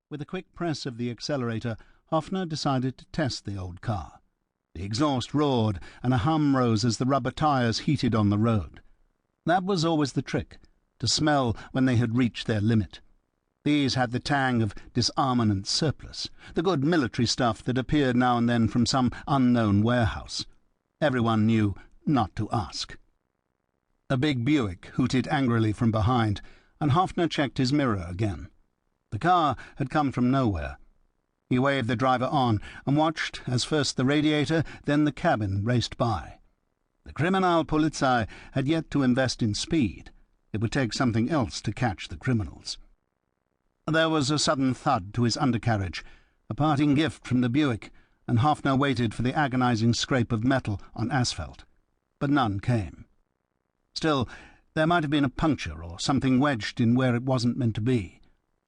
With a quick press of the accelerator, Hoffner decided to test the old car. The exhaust roared, and a hum rose as the rubber tyres heated on the road. That was always the trick, to smell when they had reached their limit. These had the tang of disarmament surplus, the good military stuff that appeared now and then from some unknown warehouse. Everyone knew not to ask. A big Buick hooted angrily from behind, and Hoffner checked his mirror again. The car had come from nowhere. He waved the driver on and watched as first the radiator, then the cabin raced by. The Kriminalpolizei had yet to invest in speed. It would take something else to catch the criminals. There was a sudden thud to his undercarriage, a parting gift from the Buick, and Hoffner waited for the agonizing scrape of metal on asphalt. But none came. Still, there might have been a puncture or something wedged in where it wasn't meant to be.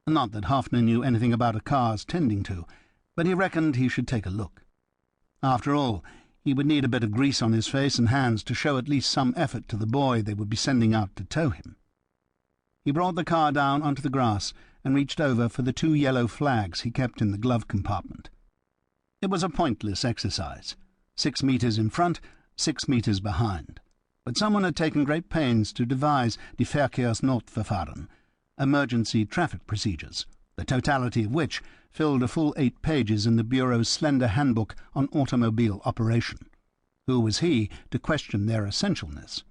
Not that Hoffner knew anything about a car's tending to, but he reckoned he should take a look. After all, he would need a bit of grease on his face and hands to show at least some effort to the boy they would be sending out to tow him. He brought the car down onto the grass and reached over for the 2 yellow flags he kept in the glove compartment. It was a pointless exercise, 6 meters in front, 6 meters behind. But someone had taken great pains to devise die Verkehrsnotverfahren, emergency traffic procedures, the totality of which filled a full 8 pages in the Bureau's slender handbook on automobile operation. Who was he to question their essentialness?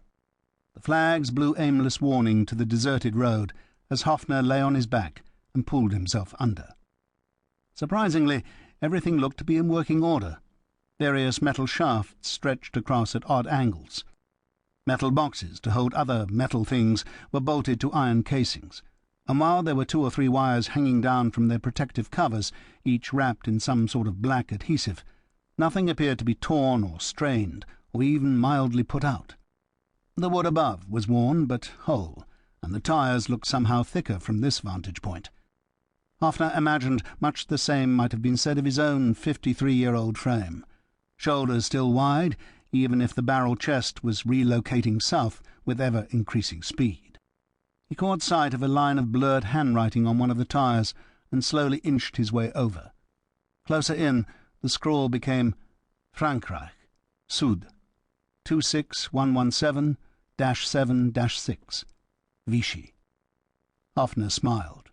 The flags blew aimless warning to the deserted road as Hoffner lay on his back and pulled himself under. Surprisingly, everything looked to be in working order. Various metal shafts stretched across at odd angles. Metal boxes to hold other metal things were bolted to iron casings, and while there were 2 or 3 wires hanging down from their protective covers, each wrapped in some sort of black adhesive, nothing appeared to be torn or strained, or even mildly put out. The wood above was worn but whole, and the tyres looked somehow thicker from this vantage point. Hoffner imagined much the same might have been said of his own 53-year-old frame. Shoulders still wide, even if the barrel chest was relocating south with ever-increasing speed. He caught sight of a line of blurred handwriting on one of the tyres and slowly inched his way over. Closer in, the scrawl became Frankreich, Sud, 26117-7-6, Vichy. Hoffner smiled.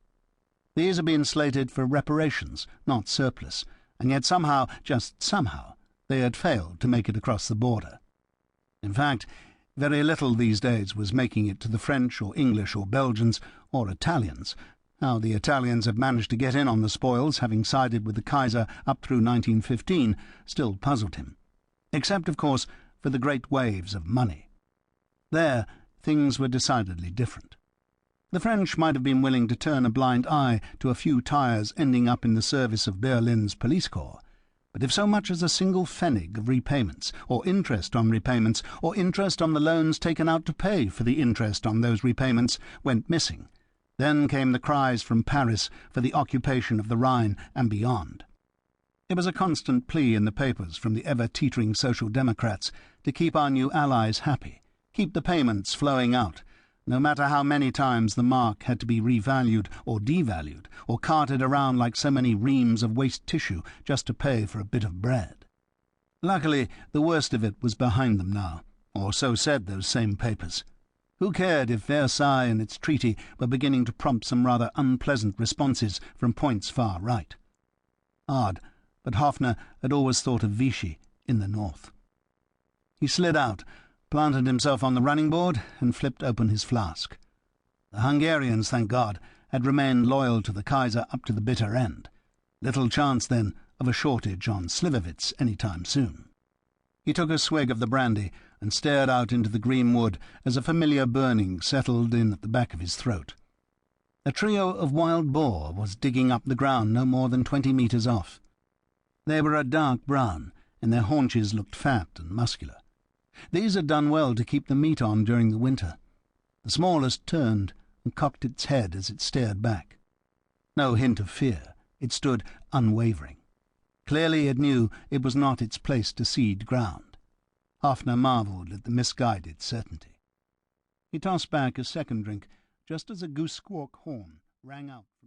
These had been slated for reparations, not surplus, and yet somehow, just somehow, they had failed to make it across the border. In fact, very little these days was making it to the French or English or Belgians or Italians. How the Italians had managed to get in on the spoils, having sided with the Kaiser up through 1915, still puzzled him. Except, of course, for the great waves of money. There, things were decidedly different. The French might have been willing to turn a blind eye to a few tyres ending up in the service of Berlin's police corps, but if so much as a single pfennig of repayments, or interest on repayments, or interest on the loans taken out to pay for the interest on those repayments, went missing, then came the cries from Paris for the occupation of the Rhine and beyond. It was a constant plea in the papers from the ever-teetering Social Democrats to keep our new allies happy, keep the payments flowing out, no matter how many times the mark had to be revalued or devalued or carted around like so many reams of waste tissue just to pay for a bit of bread. Luckily, the worst of it was behind them now, or so said those same papers. Who cared if Versailles and its treaty were beginning to prompt some rather unpleasant responses from points far right? Odd, but Hoffner had always thought of Vichy in the north. He slid out, planted himself on the running board, and flipped open his flask. The Hungarians, thank God, had remained loyal to the Kaiser up to the bitter end. Little chance, then, of a shortage on Slivovitz any time soon. He took a swig of the brandy and stared out into the green wood as a familiar burning settled in at the back of his throat. A trio of wild boar was digging up the ground no more than 20 metres off. They were a dark brown, and their haunches looked fat and muscular. These had done well to keep the meat on during the winter. The smallest turned and cocked its head as it stared back. No hint of fear. It stood unwavering. Clearly it knew it was not its place to cede ground. Hoffner marvelled at the misguided certainty. He tossed back a second drink, just as a goose-squawk horn rang out from